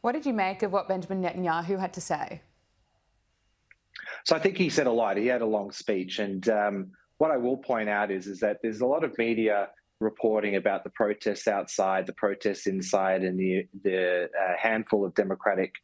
What did you make of what Benjamin Netanyahu had to say? So I think he said a lot. He had a long speech. And what I will point out is that there's a lot of media reporting about the protests outside, the protests inside, and the handful of Democratic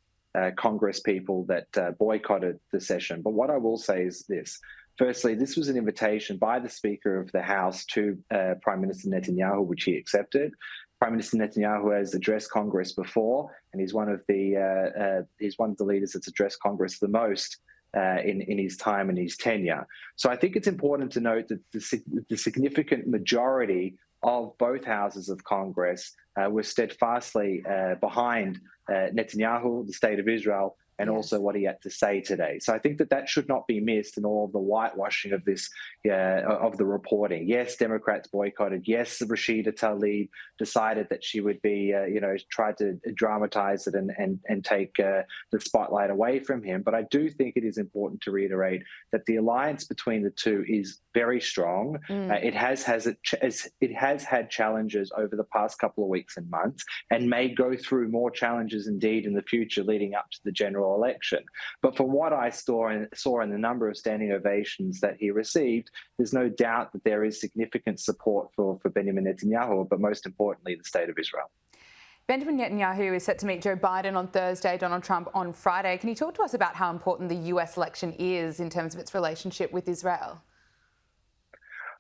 Congress people that boycotted the session. But what I will say is this. Firstly, this was an invitation by the Speaker of the House to Prime Minister Netanyahu, which he accepted. Prime Minister Netanyahu has addressed Congress before, and he's one of the leaders that's addressed Congress the most in his time and his tenure. So I think it's important to note that the significant majority of both houses of Congress were steadfastly behind Netanyahu, the state of Israel, and also what he had to say today. So I think that should not be missed in all of the whitewashing of this, of the reporting. Yes, Democrats boycotted. Yes, Rashida Tlaib decided that she would be, tried to dramatize it and take the spotlight away from him. But I do think it is important to reiterate that the alliance between the two is very strong. It has had challenges over the past couple of weeks and months, and may go through more challenges indeed in the future leading up to the general election. But from what I saw in the number of standing ovations that he received, there's no doubt that there is significant support for Benjamin Netanyahu, but most importantly, the state of Israel. Benjamin Netanyahu is set to meet Joe Biden on Thursday, Donald Trump on Friday. Can you talk to us about how important the US election is in terms of its relationship with Israel?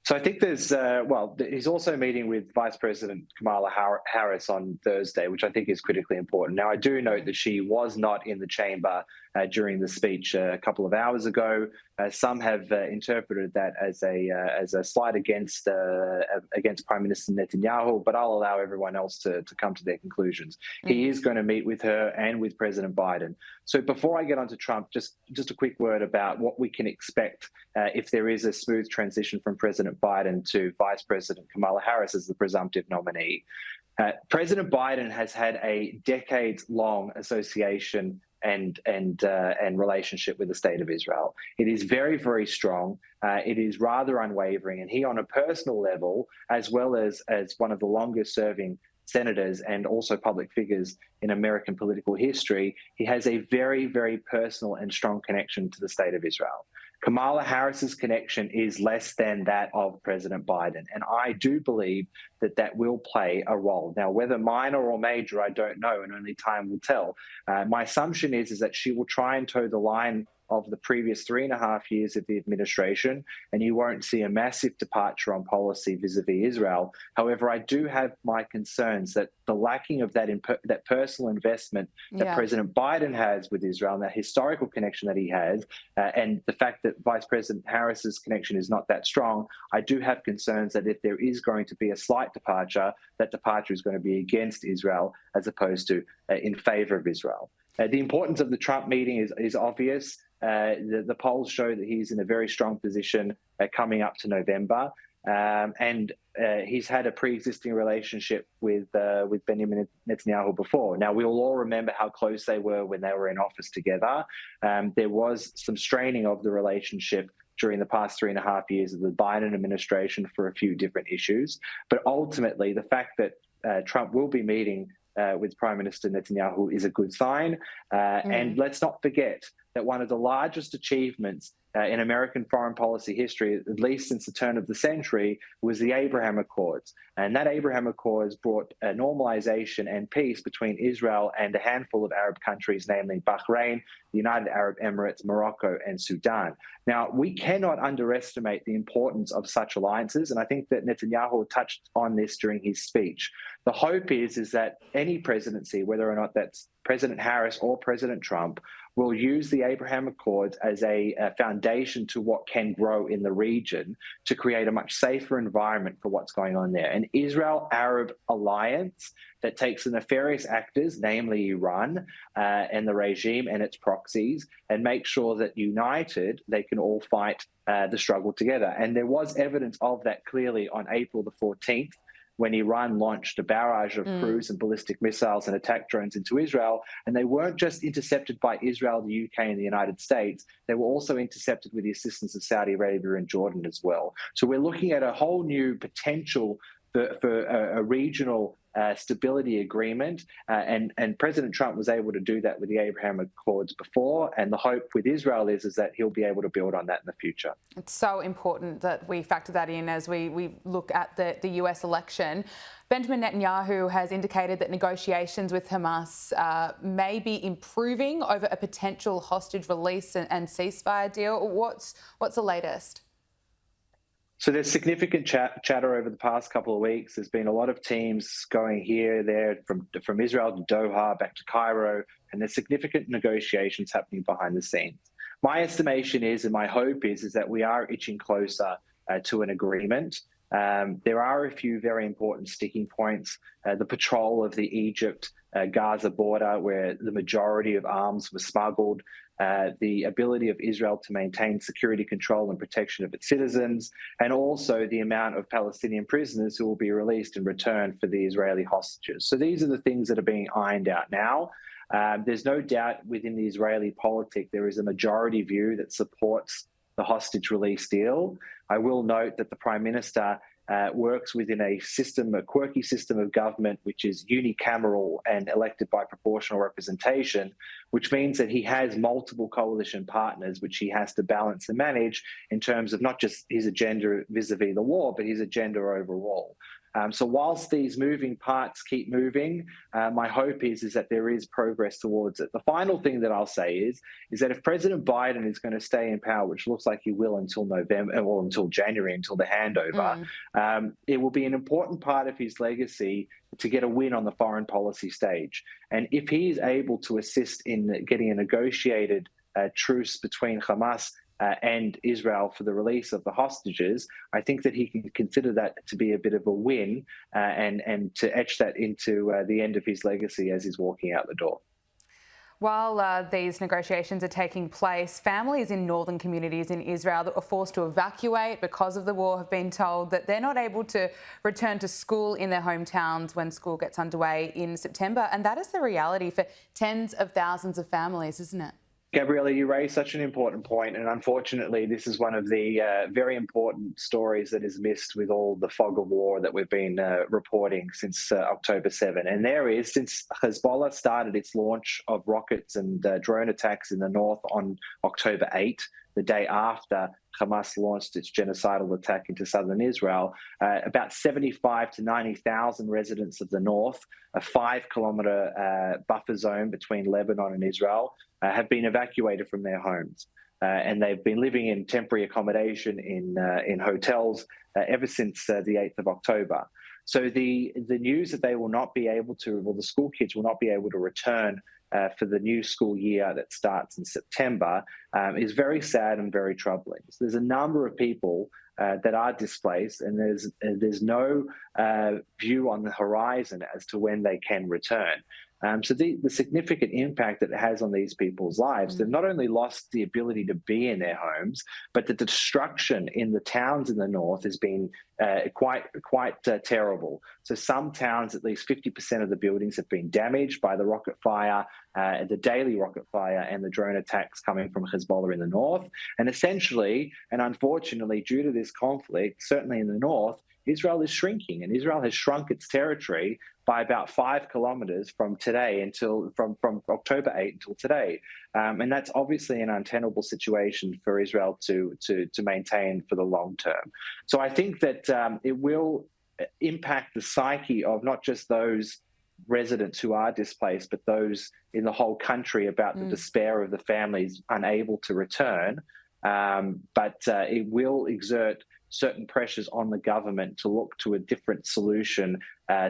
So I think he's also meeting with Vice President Kamala Harris on Thursday, which I think is critically important. Now, I do note that she was not in the chamber during the speech a couple of hours ago. Some have interpreted that as a slight against Prime Minister Netanyahu, but I'll allow everyone else to come to their conclusions. He is going to meet with her and with President Biden. So before I get on to Trump, just a quick word about what we can expect if there is a smooth transition from President Biden to Vice President Kamala Harris as the presumptive nominee. President Biden has had a decades-long association and relationship with the state of Israel. It is very, very strong. It is rather unwavering. And he, on a personal level, as well as one of the longest serving senators and also public figures in American political history, he has a very, very personal and strong connection to the state of Israel. Kamala Harris's connection is less than that of President Biden. And I do believe that will play a role. Now, whether minor or major, I don't know, and only time will tell. My assumption is that she will try and toe the line of the previous 3.5 years of the administration, and you won't see a massive departure on policy vis-a-vis Israel. However, I do have my concerns that the lacking of that personal investment that President Biden has with Israel, and that historical connection that he has, and the fact that Vice President Harris's connection is not that strong, I do have concerns that if there is going to be a slight departure, that departure is going to be against Israel as opposed to in favor of Israel. The importance of the Trump meeting is obvious. The polls show that he's in a very strong position coming up to November, and he's had a pre-existing relationship with Benjamin Netanyahu before. Now, we will all remember how close they were when they were in office together. There was some straining of the relationship during the past 3.5 years of the Biden administration for a few different issues. But ultimately, the fact that Trump will be meeting with Prime Minister Netanyahu is a good sign. And let's not forget that one of the largest achievements in American foreign policy history, at least since the turn of the century, was the Abraham Accords. And that Abraham Accords brought normalization and peace between Israel and a handful of Arab countries, namely Bahrain, the United Arab Emirates, Morocco, and Sudan. Now, we cannot underestimate the importance of such alliances, and I think that Netanyahu touched on this during his speech. The hope is that any presidency, whether or not that's President Harris or President Trump, will use the Abraham Accords as a foundation to what can grow in the region to create a much safer environment for what's going on there. An Israel-Arab alliance that takes the nefarious actors, namely Iran and the regime and its proxies, and make sure that united, they can all fight the struggle together. And there was evidence of that clearly on April the 14th, when Iran launched a barrage of cruise and ballistic missiles and attack drones into Israel. And they weren't just intercepted by Israel, the UK, and the United States. They were also intercepted with the assistance of Saudi Arabia and Jordan as well. So we're looking at a whole new potential for a regional stability agreement, and President Trump was able to do that with the Abraham Accords before, and the hope with Israel is that he'll be able to build on that in the future. It's so important that we factor that in as we look at the US election. Benjamin Netanyahu has indicated that negotiations with Hamas may be improving over a potential hostage release and ceasefire deal. What's the latest? So there's significant chatter over the past couple of weeks. There's been a lot of teams going here, there, from Israel to Doha, back to Cairo, and there's significant negotiations happening behind the scenes. My estimation is, and my hope is that we are inching closer to an agreement. There are a few very important sticking points. The patrol of the Egypt-Gaza border, where the majority of arms were smuggled, the ability of Israel to maintain security control and protection of its citizens, and also the amount of Palestinian prisoners who will be released in return for the Israeli hostages. So these are the things that are being ironed out now. There's no doubt within the Israeli politic there is a majority view that supports the hostage release deal. I will note that the Prime Minister works within a quirky system of government, which is unicameral and elected by proportional representation, which means that he has multiple coalition partners, which he has to balance and manage in terms of not just his agenda vis-a-vis the war, but his agenda overall. So whilst these moving parts keep moving, my hope is that there is progress towards it. The final thing that I'll say is that if President Biden is going to stay in power, which looks like he will until November, or until January, until the handover, it will be an important part of his legacy to get a win on the foreign policy stage. And if he is able to assist in getting a negotiated truce between Hamas and Israel for the release of the hostages, I think that he can consider that to be a bit of a win and to etch that into the end of his legacy as he's walking out the door. While these negotiations are taking place, families in northern communities in Israel that were forced to evacuate because of the war have been told that they're not able to return to school in their hometowns when school gets underway in September. And that is the reality for tens of thousands of families, isn't it? Gabriella, you raised such an important point, and unfortunately this is one of the very important stories that is missed with all the fog of war that we've been reporting since October 7. And there is, since Hezbollah started its launch of rockets and drone attacks in the north on October 8, the day after Hamas launched its genocidal attack into southern Israel, about 75 to 90,000 residents of the north, a 5-kilometre buffer zone between Lebanon and Israel, have been evacuated from their homes. And they've been living in temporary accommodation in hotels ever since the 8th of October. So the news that they will not be able to, well, the school kids will not be able to return for the new school year that starts in September is very sad and very troubling. So there's a number of people that are displaced, and there's no view on the horizon as to when they can return. So the significant impact that it has on these people's lives, they've not only lost the ability to be in their homes, but the destruction in the towns in the north has been quite terrible. So some towns, at least 50% of the buildings have been damaged by the rocket fire, the daily rocket fire and the drone attacks coming from Hezbollah in the north. And essentially, and unfortunately, due to this conflict, certainly in the north, Israel is shrinking, and Israel has shrunk its territory by about 5 kilometers from today from October 8 until today. And that's obviously an untenable situation for Israel to maintain for the long term. So I think that it will impact the psyche of not just those residents who are displaced, but those in the whole country about the despair of the families unable to return. But it will exert certain pressures on the government to look to a different solution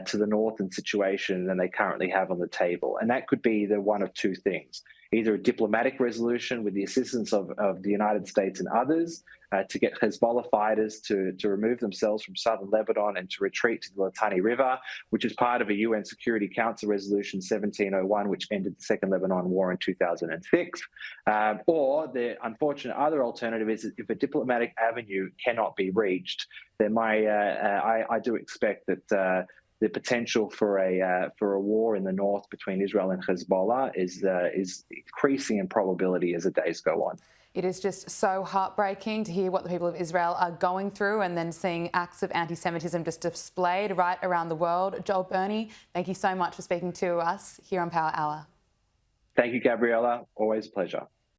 to the northern situation than they currently have on the table. And that could be the one of two things: either a diplomatic resolution with the assistance of the United States and others to get Hezbollah fighters to remove themselves from southern Lebanon and to retreat to the Litani River, which is part of a UN Security Council Resolution 1701, which ended the Second Lebanon War in 2006. Or the unfortunate other alternative is if a diplomatic avenue cannot be reached, then I do expect that the potential for a war in the north between Israel and Hezbollah is increasing in probability as the days go on. It is just so heartbreaking to hear what the people of Israel are going through and then seeing acts of anti-Semitism just displayed right around the world. Joel, Burnie, thank you so much for speaking to us here on Power Hour. Thank you, Gabriella. Always a pleasure.